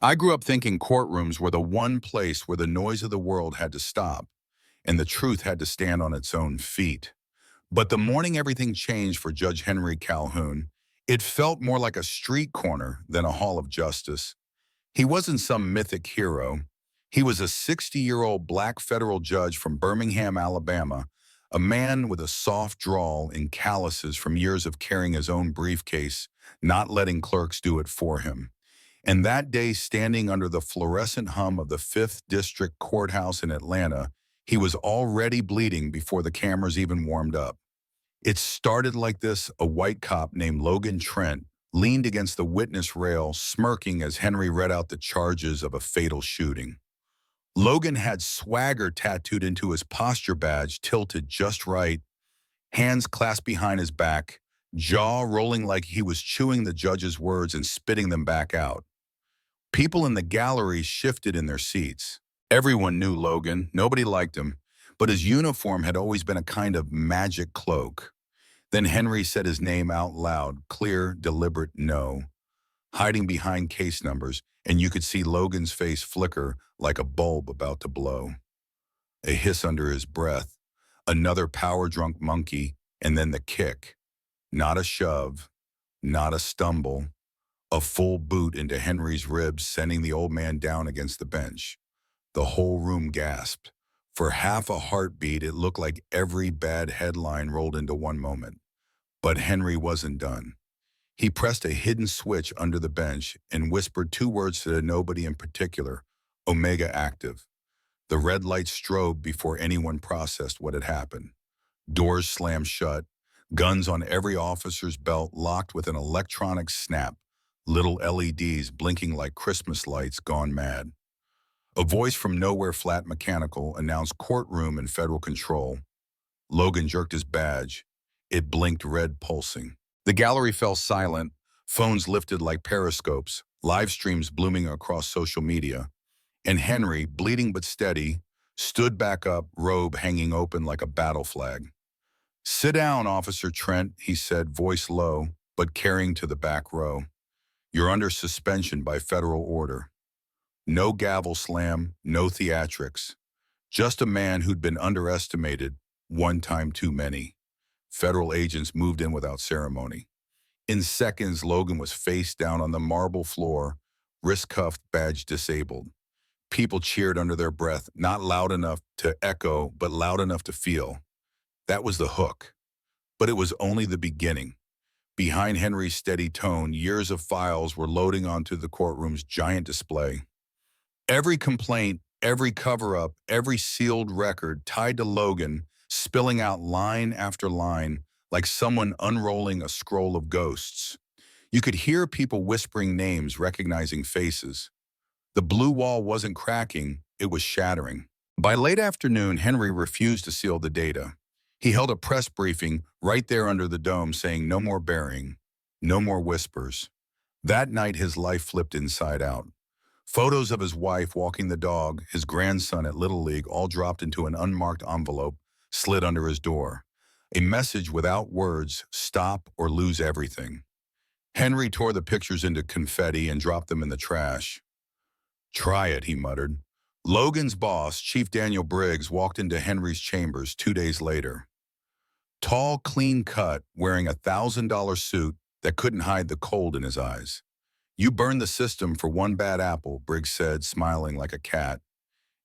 I grew up thinking courtrooms were the one place where the noise of the world had to stop and the truth had to stand on its own feet. But the morning everything changed for Judge Henry Calhoun, it felt more like a street corner than a hall of justice. He wasn't some mythic hero. He was a 60-year-old black federal judge from Birmingham, Alabama, a man with a soft drawl and calluses from years of carrying his own briefcase, not letting clerks do it for him. And that day, standing under the fluorescent hum of the 5th District Courthouse in Atlanta, he was already bleeding before the cameras even warmed up. It started like this: a white cop named Logan Trent leaned against the witness rail, smirking as Henry read out the charges of a fatal shooting. Logan had swagger tattooed into his posture badge, tilted just right, hands clasped behind his back, jaw rolling like he was chewing the judge's words and spitting them back out. People in the gallery shifted in their seats. Everyone knew Logan, nobody liked him, but his uniform had always been a kind of magic cloak. Then Henry said his name out loud, clear, deliberate no, hiding behind case numbers, and you could see Logan's face flicker like a bulb about to blow. A hiss under his breath, another power-drunk monkey, and then the kick. Not a shove, not a stumble, a full boot into Henry's ribs, sending the old man down against the bench. The whole room gasped. For half a heartbeat, it looked like every bad headline rolled into one moment. But Henry wasn't done. He pressed a hidden switch under the bench and whispered two words to nobody in particular: Omega active. The red light strobed before anyone processed what had happened. Doors slammed shut, guns on every officer's belt locked with an electronic snap, little LEDs blinking like Christmas lights gone mad. A voice from nowhere, flat mechanical, announced courtroom in federal control. Logan jerked his badge. It blinked red, pulsing. The gallery fell silent, phones lifted like periscopes, live streams blooming across social media. And Henry, bleeding but steady, stood back up, robe hanging open like a battle flag. "Sit down, Officer Trent," he said, voice low, but carrying to the back row. "You're under suspension by federal order." No gavel slam, no theatrics. Just a man who'd been underestimated, one time too many. Federal agents moved in without ceremony. In seconds, Logan was face down on the marble floor, wrist cuffed, badge disabled. People cheered under their breath, not loud enough to echo, but loud enough to feel. That was the hook. But it was only the beginning. Behind Henry's steady tone, years of files were loading onto the courtroom's giant display. Every complaint, every cover-up, every sealed record tied to Logan, spilling out line after line, like someone unrolling a scroll of ghosts. You could hear people whispering names, recognizing faces. The blue wall wasn't cracking, it was shattering. By late afternoon, Henry refused to seal the data. He held a press briefing right there under the dome, saying no more burying, no more whispers. That night, his life flipped inside out. Photos of his wife walking the dog, his grandson at Little League, all dropped into an unmarked envelope, slid under his door. A message without words: stop or lose everything. Henry tore the pictures into confetti and dropped them in the trash. "Try it," he muttered. Logan's boss, Chief Daniel Briggs, walked into Henry's chambers 2 days later. Tall, clean cut, wearing a $1,000 suit that couldn't hide the cold in his eyes. "You burned the system for one bad apple," Briggs said, smiling like a cat.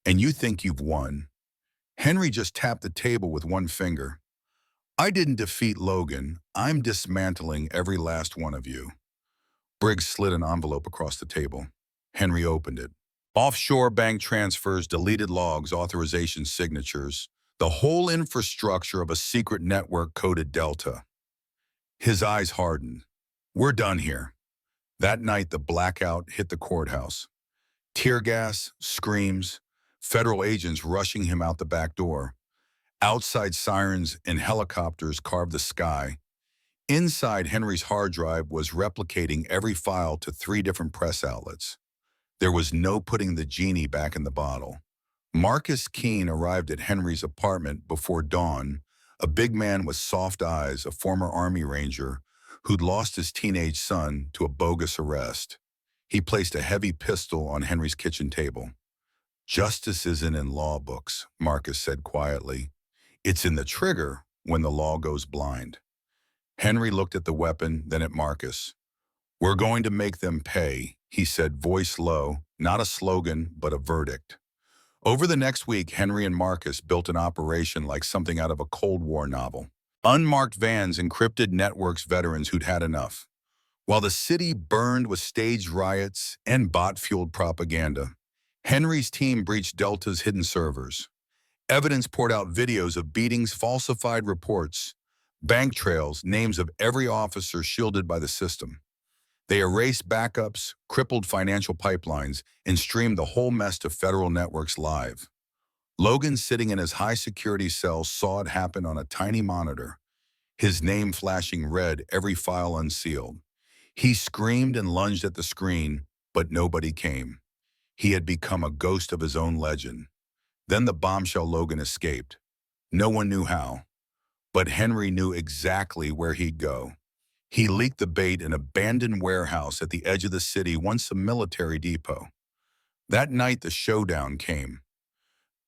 "And you think you've won." Henry just tapped the table with one finger. "I didn't defeat Logan. I'm dismantling every last one of you." Briggs slid an envelope across the table. Henry opened it. Offshore bank transfers, deleted logs, authorization signatures, the whole infrastructure of a secret network coded Delta. His eyes hardened. "We're done here." That night, the blackout hit the courthouse. Tear gas, screams, federal agents rushing him out the back door. Outside, sirens and helicopters carved the sky. Inside, Henry's hard drive was replicating every file to 3 different press outlets. There was no putting the genie back in the bottle. Marcus Keene arrived at Henry's apartment before dawn, a big man with soft eyes, a former Army Ranger who'd lost his teenage son to a bogus arrest. He placed a heavy pistol on Henry's kitchen table. "Justice isn't in law books," Marcus said quietly. "It's in the trigger when the law goes blind." Henry looked at the weapon, then at Marcus. "We're going to make them pay," he said, voice low, not a slogan, but a verdict. Over the next week, Henry and Marcus built an operation like something out of a Cold War novel. Unmarked vans encrypted networks veterans who'd had enough. While the city burned with staged riots and bot-fueled propaganda, Henry's team breached Delta's hidden servers. Evidence poured out videos of beatings, falsified reports, bank trails, names of every officer shielded by the system. They erased backups, crippled financial pipelines, and streamed the whole mess to federal networks live. Logan, sitting in his high-security cell, saw it happen on a tiny monitor, his name flashing red, every file unsealed. He screamed and lunged at the screen, but nobody came. He had become a ghost of his own legend. Then the bombshell: Logan escaped. No one knew how, but Henry knew exactly where he'd go. He leaked the bait in an abandoned warehouse at the edge of the city, once a military depot. That night, the showdown came.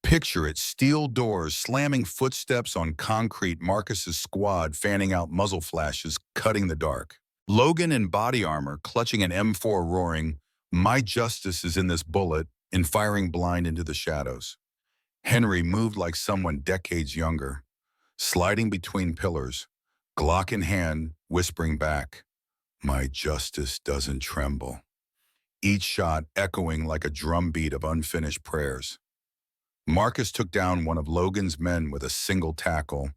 Picture it: steel doors, slamming footsteps on concrete, Marcus's squad fanning out muzzle flashes, cutting the dark. Logan in body armor, clutching an M4, roaring, "My justice is in this bullet," and firing blind into the shadows. Henry moved like someone decades younger, sliding between pillars, Glock in hand, whispering back, "My justice doesn't tremble." Each shot echoing like a drumbeat of unfinished prayers. Marcus took down one of Logan's men with a single tackle.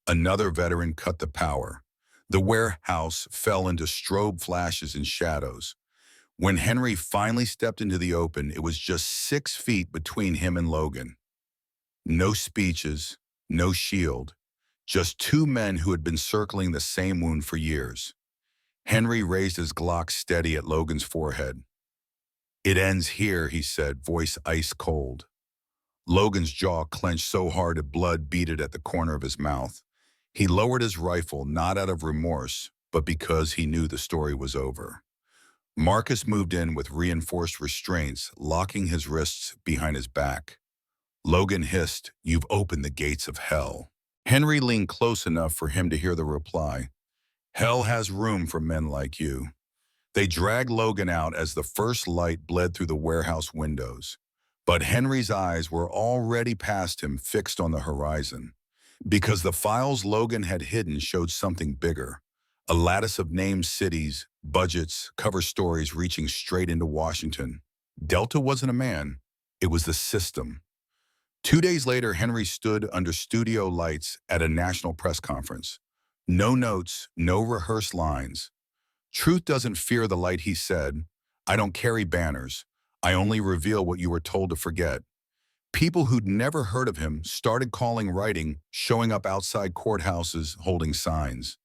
Another veteran cut the power. The warehouse fell into strobe flashes and shadows. When Henry finally stepped into the open, it was just 6 feet between him and Logan. No speeches, no shield, just 2 men who had been circling the same wound for years. Henry raised his Glock steady at Logan's forehead. "It ends here," he said, voice ice cold. Logan's jaw clenched so hard that blood beaded at the corner of his mouth. He lowered his rifle, not out of remorse, but because he knew the story was over. Marcus moved in with reinforced restraints, locking his wrists behind his back. Logan hissed, "You've opened the gates of hell." Henry leaned close enough for him to hear the reply. "Hell has room for men like you." They dragged Logan out as the first light bled through the warehouse windows. But Henry's eyes were already past him, fixed on the horizon. Because the files Logan had hidden showed something bigger. A lattice of named cities, budgets, cover stories reaching straight into Washington. Delta wasn't a man, it was the system. 2 days later, Henry stood under studio lights at a national press conference. No notes, no rehearsed lines. "Truth doesn't fear the light," he said. "I don't carry banners. I only reveal what you were told to forget." People who'd never heard of him started calling, writing, showing up outside courthouses holding signs.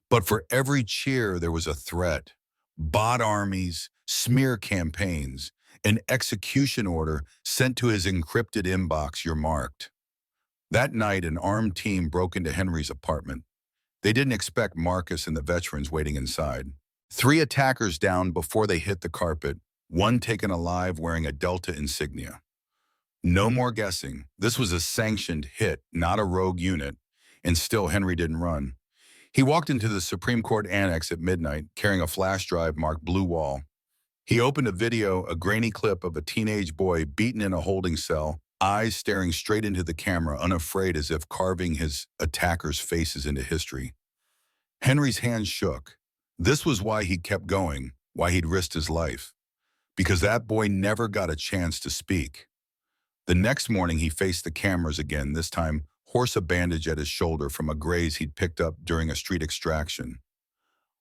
But for every cheer, there was a threat. Bot armies, smear campaigns, an execution order sent to his encrypted inbox: "You're marked." That night, an armed team broke into Henry's apartment. They didn't expect Marcus and the veterans waiting inside. 3 attackers down before they hit the carpet, one taken alive wearing a Delta insignia. No more guessing. This was a sanctioned hit, not a rogue unit. And still, Henry didn't run. He walked into the Supreme Court annex at midnight, carrying a flash drive marked "Blue Wall." He opened a video, a grainy clip of a teenage boy beaten in a holding cell, eyes staring straight into the camera, unafraid, as if carving his attackers' faces into history. Henry's hands shook. This was why he'd kept going, why he'd risked his life. Because that boy never got a chance to speak. The next morning, he faced the cameras again, this time horse a bandage at his shoulder from a graze he'd picked up during a street extraction.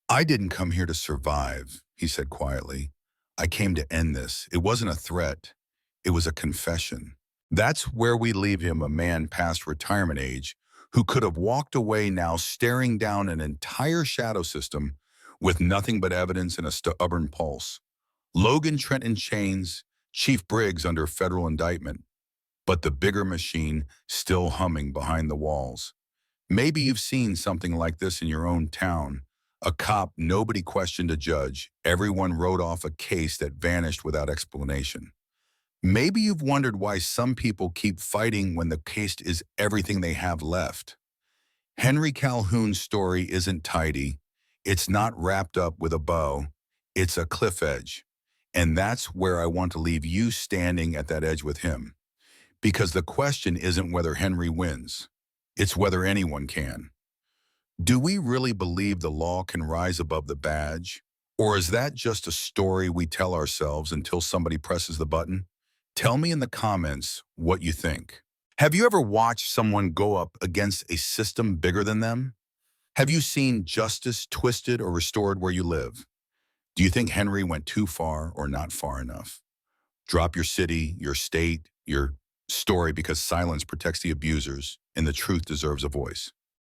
"I didn't come here to survive," he said quietly. "I came to end this." It wasn't a threat. It was a confession. That's where we leave him, a man past retirement age who could have walked away, now staring down an entire shadow system with nothing but evidence and a stubborn pulse. Logan Trent in chains, Chief Briggs under federal indictment, but the bigger machine still humming behind the walls. Maybe you've seen something like this in your own town, A cop nobody questioned a judge. Everyone wrote off a case that vanished without explanation. Maybe you've wondered why some people keep fighting when the case is everything they have left. Henry Calhoun's story isn't tidy. It's not wrapped up with a bow. It's a cliff edge. And that's where I want to leave you standing at that edge with him. Because the question isn't whether Henry wins. It's whether anyone can. Do we really believe the law can rise above the badge? Or is that just a story we tell ourselves until somebody presses the button? Tell me in the comments what you think. Have you ever watched someone go up against a system bigger than them? Have you seen justice twisted or restored where you live? Do you think Henry went too far or not far enough? Drop your city, your state, your story because silence protects the abusers and the truth deserves a voice.